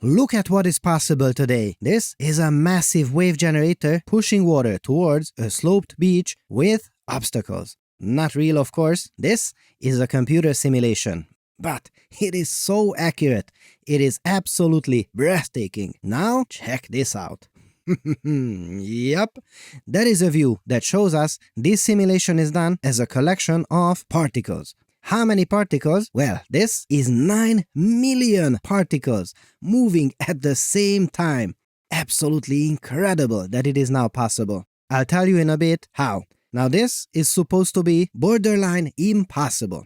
Look at what is possible today. This is a massive wave generator pushing water towards a sloped beach with obstacles. Not real, of course. This is a computer simulation. But it is so accurate. It is absolutely breathtaking. Now, check this out. Yep, that is a view that shows us this simulation is done as a collection of particles. How many particles? Well, this is 9 million particles moving at the same time. Absolutely incredible that it is now possible. I'll tell you in a bit how. Now this is supposed to be borderline impossible.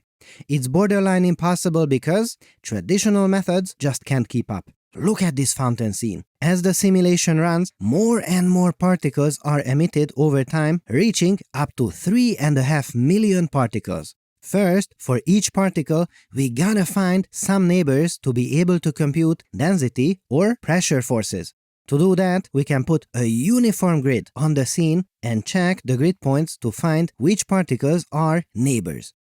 It's borderline impossible because traditional methods just can't keep up. Look at this fountain scene. As the simulation runs, more and more particles are emitted over time, reaching up to 3.5 million particles. First, for each particle, we gotta find some neighbors to be able to compute density or pressure forces. To do that, we can put a uniform grid on the scene and check the grid points to find which particles are neighbors.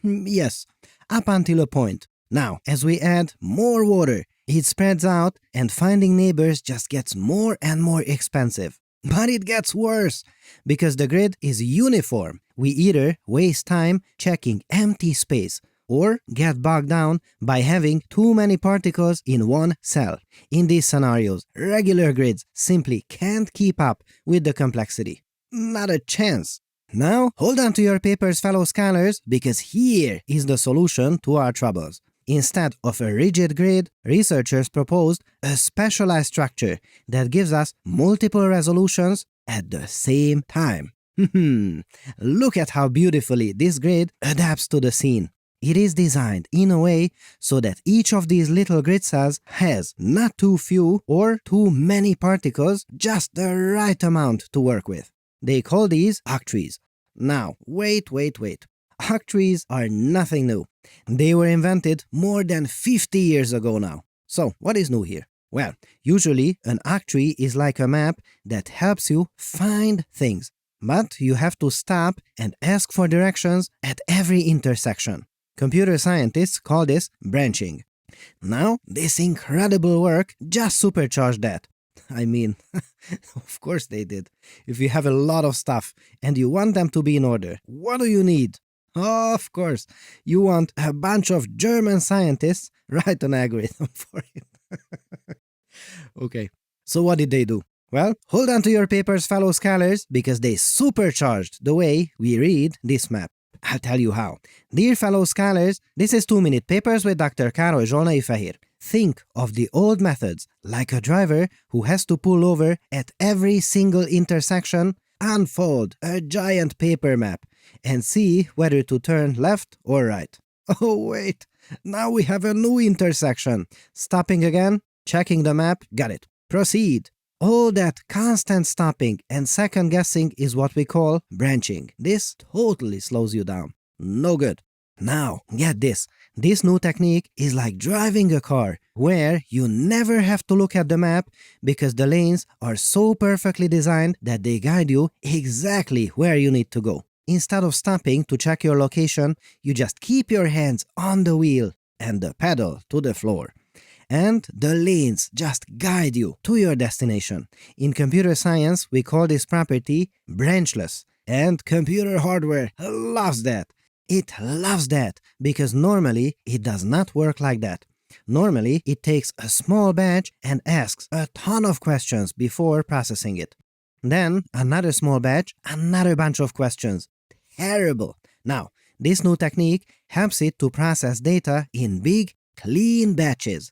Yes, up until a point. Now, as we add more water, it spreads out and finding neighbors just gets more and more expensive. But it gets worse. Because the grid is uniform, we either waste time checking empty space or get bogged down by having too many particles in one cell. In these scenarios, regular grids simply can't keep up with the complexity. Not a chance. Now, hold on to your papers, fellow scholars, because here is the solution to our troubles. Instead of a rigid grid, researchers proposed a specialized structure that gives us multiple resolutions at the same time. Look at how beautifully this grid adapts to the scene. It is designed in a way so that each of these little grid cells has not too few or too many particles, just the right amount to work with. They call these octrees. Now, wait. Octrees are nothing new. They were invented more than 50 years ago now. So, what is new here? Well, usually an octree is like a map that helps you find things. But you have to stop and ask for directions at every intersection. Computer scientists call this branching. Now, this incredible work just supercharged that. I mean, of course they did. If you have a lot of stuff and you want them to be in order, what do you need? Of course, you want a bunch of German scientists write an algorithm for it. Okay, so what did they do? Well, hold on to your papers, fellow scholars, because they supercharged the way we read this map. I'll tell you how. Dear fellow scholars, this is 2-minute papers with Dr. Károly Zsolnai Fehér. Think of the old methods, like a driver who has to pull over at every single intersection, unfold a giant paper map, and see whether to turn left or right. Oh wait, now we have a new intersection. Stopping again, checking the map, got it. Proceed. All that constant stopping and second guessing is what we call branching. This totally slows you down. No good. Now, get this. This new technique is like driving a car, where you never have to look at the map because the lanes are so perfectly designed that they guide you exactly where you need to go. Instead of stopping to check your location, you just keep your hands on the wheel and the pedal to the floor. And the lanes just guide you to your destination. In computer science, we call this property branchless. And computer hardware loves that. It loves that because normally it does not work like that. Normally, it takes a small batch and asks a ton of questions before processing it. Then, another small batch, another bunch of questions. Terrible. Now, this new technique helps it to process data in big, clean batches.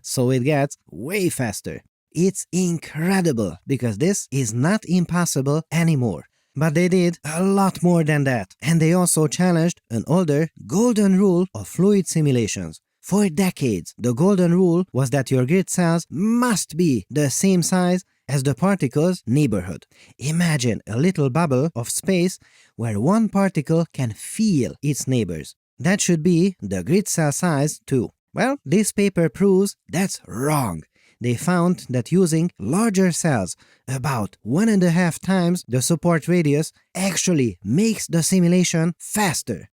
So it gets way faster. It's incredible because this is not impossible anymore. But they did a lot more than that, and they also challenged an older golden rule of fluid simulations. For decades, the golden rule was that your grid cells must be the same size as the particle's neighborhood. Imagine a little bubble of space where one particle can feel its neighbors. That should be the grid cell size too. Well, this paper proves that's wrong. They found that using larger cells, about 1.5 times the support radius, actually makes the simulation faster.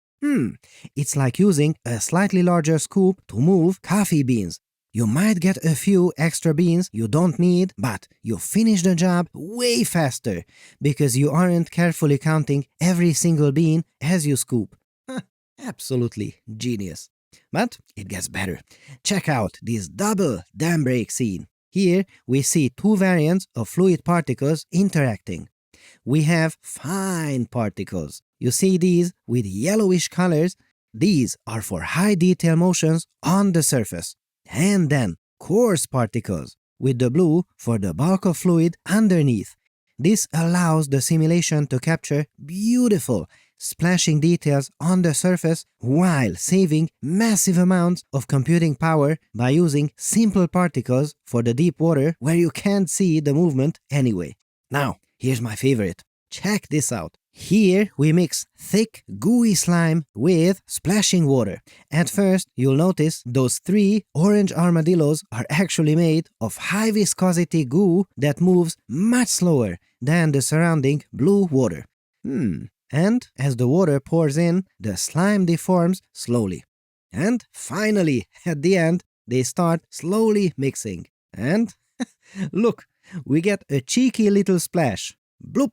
It's like using a slightly larger scoop to move coffee beans. You might get a few extra beans you don't need, but you finish the job way faster because you aren't carefully counting every single bean as you scoop. Absolutely genius. But it gets better. Check out this double dam break scene. Here we see two variants of fluid particles interacting. We have fine particles. You see these with yellowish colors? These are for high detail motions on the surface. And then coarse particles with the blue for the bulk of fluid underneath. This allows the simulation to capture beautiful splashing details on the surface while saving massive amounts of computing power by using simple particles for the deep water where you can't see the movement anyway. Now, here's my favorite. Check this out. Here we mix thick, gooey slime with splashing water. At first, you'll notice those 3 orange armadillos are actually made of high viscosity goo that moves much slower than the surrounding blue water. And as the water pours in, the slime deforms slowly. And finally, at the end, they start slowly mixing. And look, we get a cheeky little splash. Bloop!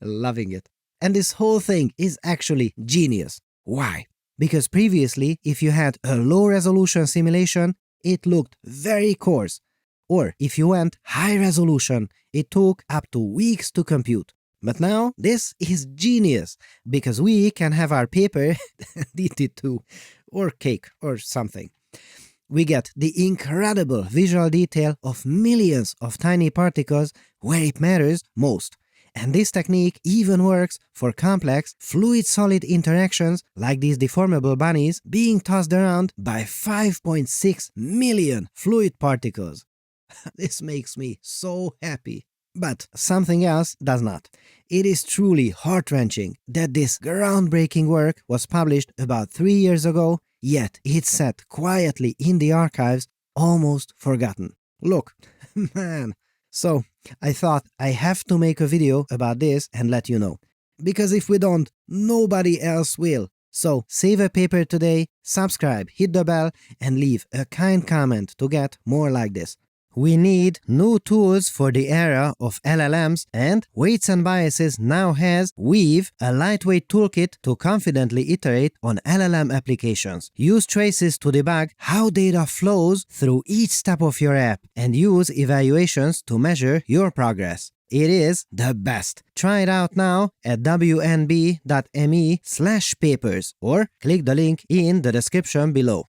Loving it. And this whole thing is actually genius. Why? Because previously, if you had a low-resolution simulation, it looked very coarse. Or if you went high-resolution, it took up to weeks to compute. But now, this is genius, because we can have our paper DT2 or cake or something. We get the incredible visual detail of millions of tiny particles where it matters most. And this technique even works for complex fluid-solid interactions like these deformable bunnies being tossed around by 5.6 million fluid particles. This makes me so happy. But something else does not. It is truly heart-wrenching that this groundbreaking work was published about 3 years ago, yet it's sat quietly in the archives, almost forgotten. Look, man. So, I thought I have to make a video about this and let you know. Because if we don't, nobody else will. So, save a paper today, subscribe, hit the bell, and leave a kind comment to get more like this. We need new tools for the era of LLMs, and Weights and Biases now has Weave, a lightweight toolkit to confidently iterate on LLM applications. Use traces to debug how data flows through each step of your app, and use evaluations to measure your progress. It is the best. Try it out now at wnb.me/papers or click the link in the description below.